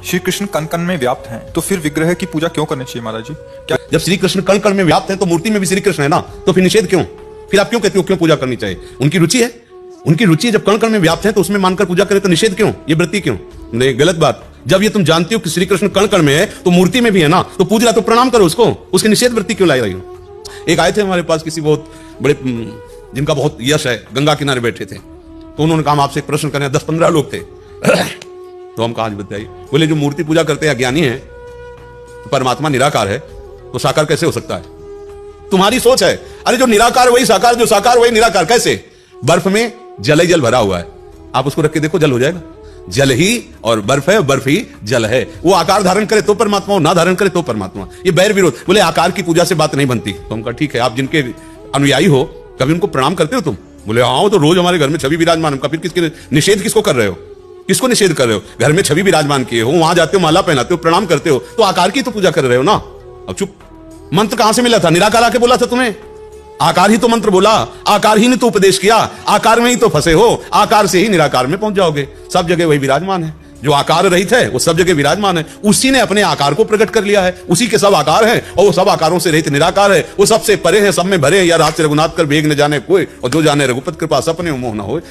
श्री कृष्ण कण कण में व्याप्त हैं, तो फिर विग्रह की पूजा क्यों करनी चाहिए महाराज जी? क्या जब श्री कृष्ण कण कण में व्याप्त है तो मूर्ति में भी श्री कृष्ण है ना, तो फिर निषेध क्यों? फिर आप क्यों कहते हो क्यों पूजा करनी चाहिए? उनकी रुचि है, उनकी रुचि जब कण कण में व्याप्त है तो उसमें मानकर पूजा करे तो निषेध क्यों? ये वृत्ति क्यों? नहीं, गलत बात। जब ये तुम जानती हो कि श्री कृष्ण कण कण में है तो मूर्ति में भी है ना, तो पूज रहा तो प्रणाम करो उसको, उसकी निषेध वृत्ति क्यों लाई रही हो? एक आए थे हमारे पास किसी बहुत बड़े जिनका बहुत यश है, गंगा किनारे बैठे थे, तो उन्होंने कहा आपसे एक प्रश्न करने, 10-15 लोग थे। तो हम कहा बताइए, बोले जो मूर्ति पूजा करते हैं अज्ञानी है, तो परमात्मा निराकार है, तो साकार कैसे हो सकता है? तुम्हारी सोच है। अरे जो निराकार वही साकार, जो साकार वही निराकार, कैसे? बर्फ में जल ही जल भरा हुआ है, आप उसको रख के देखो जल हो जाएगा। जल ही और बर्फ है, बर्फ ही जल है। वो आकार धारण करे तो परमात्मा हो, ना धारण करे तो परमात्मा। ये बैर विरोध। बोले आकार की पूजा से बात नहीं बनती। तो हम कहा ठीक है, आप जिनके अनुयायी हो कभी उनको प्रणाम करते हो तुम? बोले हाँ, वो तो रोज हमारे घर में छवि विराजमान। फिर किसके निषेध किसको कर रहे हो? किसको निषेध कर रहे हो? घर में छवि विराजमान किए हो, वहां जाते हो, माला पहनाते हो, प्रणाम करते हो, तो आकार की तो पूजा कर रहे हो ना। अब चुप। मंत्र कहां से मिला था? निराकार आके बोला था तुम्हें? आकार ही तो मंत्र बोला, आकार ही ने तो उपदेश किया, आकार में ही तो फंसे हो, आकार से ही निराकार में पहुंच जाओगे। सब जगह वही विराजमान है, जो आकार रहित है वो सब जगह विराजमान है। उसी ने अपने आकार को प्रकट कर लिया है, उसी के सब आकार हैं, और वो सब आकारों से रहित निराकार है। वो सबसे परे है, सब में भरे है। या रात से रघुनाथ कर वेग न जाने कोई, और जो जाने रघुपत कृपा सपने मोह न होए।